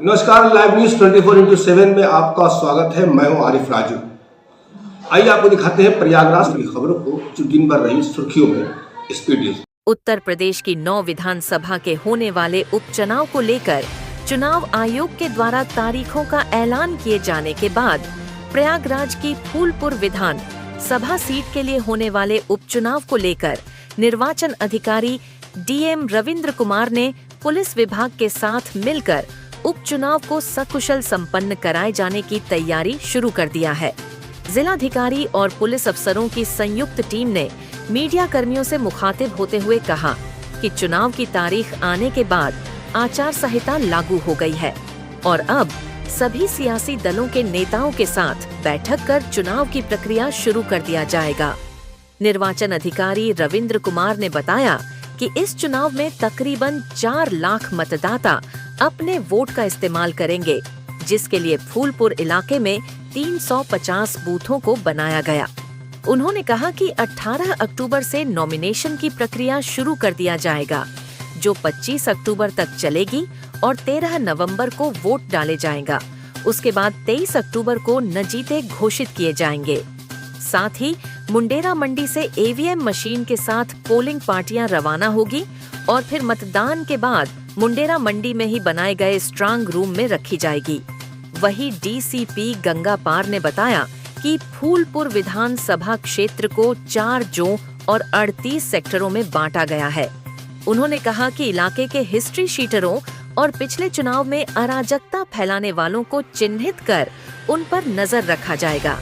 नमस्कार, live news 24x7 में आपका स्वागत है। मैं हूं आरिफ राजू। आइए आपको दिखाते हैं प्रयागराज की खबरों को जो दिन भर रही सुर्खियों में। Speed news. उत्तर प्रदेश की 9 विधानसभा के होने वाले उपचुनाव को लेकर चुनाव आयोग के द्वारा तारीखों का ऐलान किए जाने के बाद प्रयागराज की फूलपुर विधान सभा सीट के लिए होने वाले उपचुनाव को लेकर निर्वाचन अधिकारी DM रविंद्र कुमार ने पुलिस विभाग के साथ मिलकर उपचुनाव को सकुशल संपन्न कराए जाने की तैयारी शुरू कर दिया है। जिलाधिकारी और पुलिस अफसरों की संयुक्त टीम ने मीडिया कर्मियों से मुखातिब होते हुए कहा कि चुनाव की तारीख आने के बाद आचार संहिता लागू हो गई है और अब सभी सियासी दलों के नेताओं के साथ बैठक कर चुनाव की प्रक्रिया शुरू कर दिया जाएगा। निर्वाचन अधिकारी रविंद्र कुमार ने बताया कि इस चुनाव में तकरीबन 4 लाख मतदाता अपने वोट का इस्तेमाल करेंगे, जिसके लिए फूलपुर इलाके में 350 बूथों को बनाया गया। उन्होंने कहा कि 18 अक्टूबर से नॉमिनेशन की प्रक्रिया शुरू कर दिया जाएगा, जो 25 अक्टूबर तक चलेगी और 13 नवंबर को वोट डाले जाएगा। उसके बाद 23 अक्टूबर को नतीजे घोषित किए जाएंगे। साथ ही मुंडेरा मंडी से EVM मशीन के साथ पोलिंग पार्टियां रवाना होगी और फिर मतदान के बाद मुंडेरा मंडी में ही बनाए गए स्ट्रांग रूम में रखी जाएगी। वहीं DCP गंगा पार ने बताया कि फूलपुर विधानसभा क्षेत्र को 4 जोन और 38 सेक्टरों में बांटा गया है। उन्होंने कहा कि इलाके के हिस्ट्री शीटरों और पिछले चुनाव में अराजकता फैलाने वालों को चिन्हित कर उन पर नजर रखा जाएगा।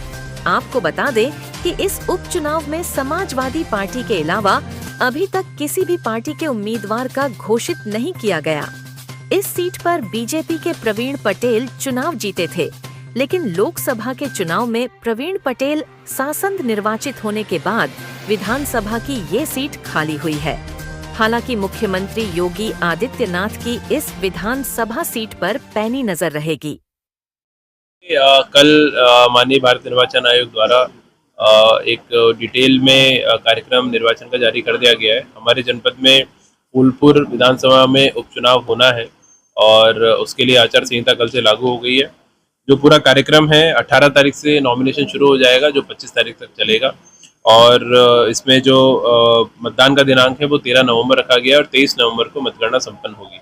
आपको बता दें कि इस उपचुनाव में समाजवादी पार्टी के अलावा अभी तक किसी भी पार्टी के उम्मीदवार का घोषित नहीं किया गया। इस सीट पर BJP के प्रवीण पटेल चुनाव जीते थे, लेकिन लोकसभा के चुनाव में प्रवीण पटेल सांसद निर्वाचित होने के बाद विधानसभा की ये सीट खाली हुई है। हालांकि मुख्यमंत्री योगी आदित्यनाथ की इस विधानसभा सीट पर पैनी नजर रहेगी। कल माननीय भारत निर्वाचन आयोग द्वारा एक डिटेल में कार्यक्रम निर्वाचन का जारी कर दिया गया है। हमारे जनपद में फूलपुर विधानसभा में उपचुनाव होना है और उसके लिए आचार संहिता कल से लागू हो गई है। जो पूरा कार्यक्रम है 18 तारीख से नॉमिनेशन शुरू हो जाएगा, जो 25 तारीख तक चलेगा और इसमें जो मतदान का दिनांक है वो 13 नवंबर रखा गया है और 23 नवंबर को मतगणना संपन्न होगी।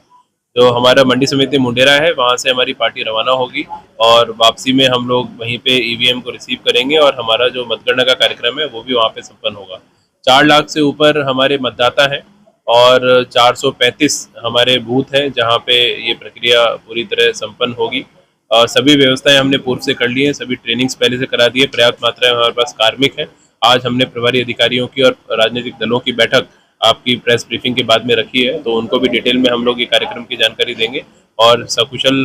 जो हमारा मंडी समिति मुंडेरा है वहाँ से हमारी पार्टी रवाना होगी और वापसी में हम लोग वहीं पे EVM को रिसीव करेंगे और हमारा जो मतगणना का कार्यक्रम है वो भी वहाँ पे संपन्न होगा। 4 लाख से ऊपर हमारे मतदाता हैं और 435 हमारे बूथ हैं जहाँ पे ये प्रक्रिया पूरी तरह संपन्न होगी। सभी व्यवस्थाएं हमने पूर्व से कर ली हैं, सभी ट्रेनिंग्स पहले से करा दी है। पर्याप्त मात्रा में हमारे पास कार्मिक है। आज हमने प्रभारी अधिकारियों की और राजनीतिक दलों की बैठक आपकी प्रेस ब्रीफिंग के बाद में रखी है, तो उनको भी डिटेल में हम लोग ये कार्यक्रम की जानकारी देंगे और सकुशल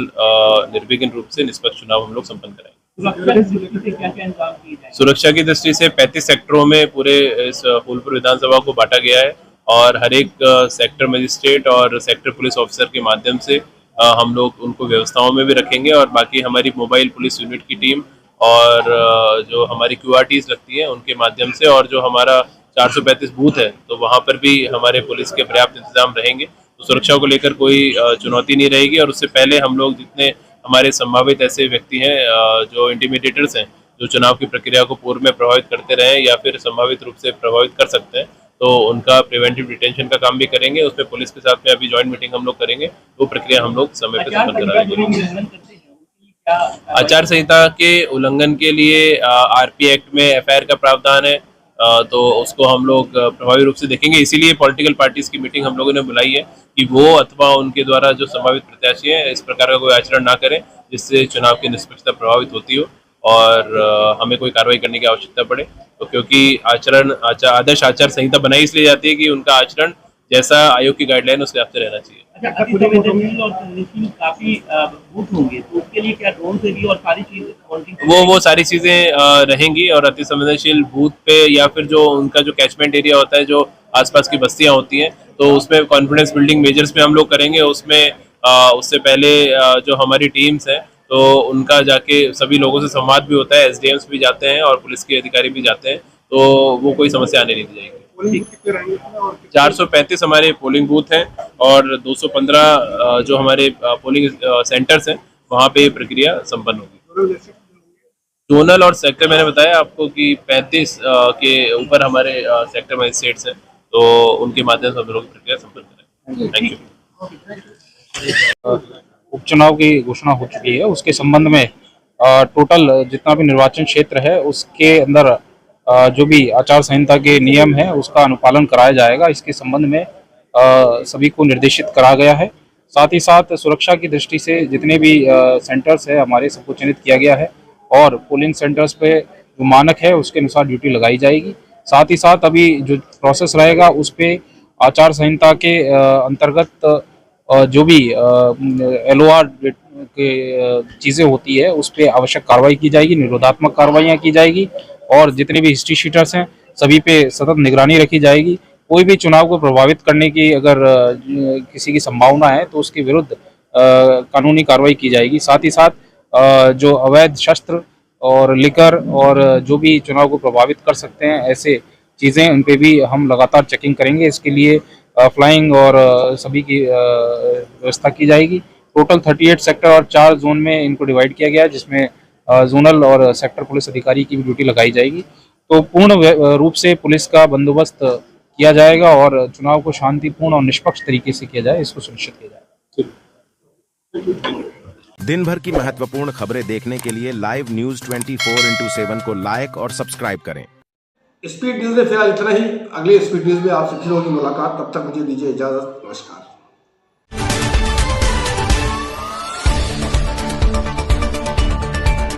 निर्विघ्न रूप से निष्पक्ष चुनाव हम लोग संपन्न कराएंगे। सुरक्षा की दृष्टि से 35 सेक्टरों में पूरे इस फूलपुर विधानसभा को बांटा गया है और हर एक सेक्टर मजिस्ट्रेट और सेक्टर पुलिस ऑफिसर के माध्यम से हम लोग उनको व्यवस्थाओं में भी रखेंगे और बाकी हमारी मोबाइल पुलिस यूनिट की टीम और जो हमारी QRTs लगती है उनके माध्यम से और जो हमारा 435 बूथ है तो वहाँ पर भी हमारे पुलिस के पर्याप्त इंतजाम रहेंगे। तो सुरक्षा को लेकर कोई चुनौती नहीं रहेगी और उससे पहले हम लोग जितने हमारे संभावित ऐसे व्यक्ति हैं जो इंटिमिडेटर्स हैं, जो चुनाव की प्रक्रिया को पूर्व में प्रभावित करते रहे या फिर संभावित रूप से प्रभावित कर सकते हैं, तो उनका प्रिवेंटिव डिटेंशन का काम भी करेंगे। उसमें पुलिस के साथ में अभी ज्वाइंट मीटिंग हम लोग करेंगे, वो प्रक्रिया हम लोग समय पर संपन्न कराएंगे। आचार संहिता के उल्लंघन के लिए RP एक्ट में FIR का प्रावधान है, तो उसको हम लोग प्रभावी रूप से देखेंगे। इसीलिए पॉलिटिकल पार्टीज की मीटिंग हम लोगों ने बुलाई है कि वो अथवा उनके द्वारा जो संभावित प्रत्याशी हैं इस प्रकार का कोई आचरण ना करें जिससे चुनाव की निष्पक्षता प्रभावित होती हो और हमें कोई कार्रवाई करने की आवश्यकता पड़े। तो क्योंकि आदर्श आचार संहिता बनाई इसलिए जाती है कि उनका आचरण जैसा आयोग की गाइडलाइन उसके हिसाब से रहना चाहिए। काफी बूथ होंगे तो उसके लिए क्या ड्रोन से भी और सारी चीजें वो सारी चीजें रहेंगी और अति संवेदनशील बूथ पे या फिर जो उनका जो कैचमेंट एरिया होता है, जो आसपास की बस्तियां होती हैं, तो उसमें कॉन्फिडेंस बिल्डिंग मेजर्स में हम लोग करेंगे। उसमें उससे पहले जो हमारी टीम्स हैं तो उनका जाके सभी लोगों से संवाद भी होता है, SDMs भी जाते हैं और पुलिस के अधिकारी भी जाते हैं, तो वो कोई समस्या आने नहीं दी जाएगी। 435 हमारे पोलिंग बूथ हैं और 215 जो हमारे पोलिंग सेंटर्स हैं वहाँ पे ये प्रक्रिया संपन्न होगी। जोनल और सेक्टर मैंने बताया आपको कि 35 के ऊपर हमारे सेक्टर मजिस्ट्रेट्स हैं, तो उनके माध्यम से हम लोग प्रक्रिया संपन्न करेंगे। Thank you. उपचुनाव की घोषणा हो चुकी है, उसके संबंध में टोटल जितना भी निर्वाचन क्षेत्र है उसके अंदर जो भी आचार संहिता के नियम है उसका अनुपालन कराया जाएगा। इसके संबंध में सभी को निर्देशित करा गया है। साथ ही साथ सुरक्षा की दृष्टि से जितने भी सेंटर्स है हमारे सबको चिन्हित किया गया है और पोलिंग सेंटर्स पे जो मानक है उसके अनुसार ड्यूटी लगाई जाएगी। साथ ही साथ अभी जो प्रोसेस रहेगा उस पे आचार संहिता के अंतर्गत जो भी LOR के चीज़ें होती है उस पर आवश्यक कार्रवाई की जाएगी, निरोधात्मक कार्रवाइयाँ की जाएगी और जितने भी हिस्ट्री शीटर्स हैं सभी पे सतत निगरानी रखी जाएगी। कोई भी चुनाव को प्रभावित करने की अगर किसी की संभावना है तो उसके विरुद्ध कानूनी कार्रवाई की जाएगी। साथ ही साथ जो अवैध शस्त्र और लिकर और जो भी चुनाव को प्रभावित कर सकते हैं ऐसे चीज़ें उन पे भी हम लगातार चेकिंग करेंगे। इसके लिए फ्लाइंग और सभी की व्यवस्था की जाएगी। टोटल 38 सेक्टर और 4 जोन में इनको डिवाइड किया गया है, जिसमें जोनल और सेक्टर पुलिस अधिकारी की भी ड्यूटी लगाई जाएगी। तो पूर्ण रूप से पुलिस का बंदोबस्त किया जाएगा और चुनाव को शांतिपूर्ण और निष्पक्ष तरीके से किया जाए, इसको सुनिश्चित किया जाए। दिन भर की महत्वपूर्ण खबरें देखने के लिए लाइव न्यूज 24x7 को लाइक और सब्सक्राइब करें। स्पीड न्यूज में फिलहाल इतना ही। अगले स्पीड न्यूज में आपसे फिर होगी मुलाकात। तब तक मुझे दीजिए इजाजत। नमस्कार।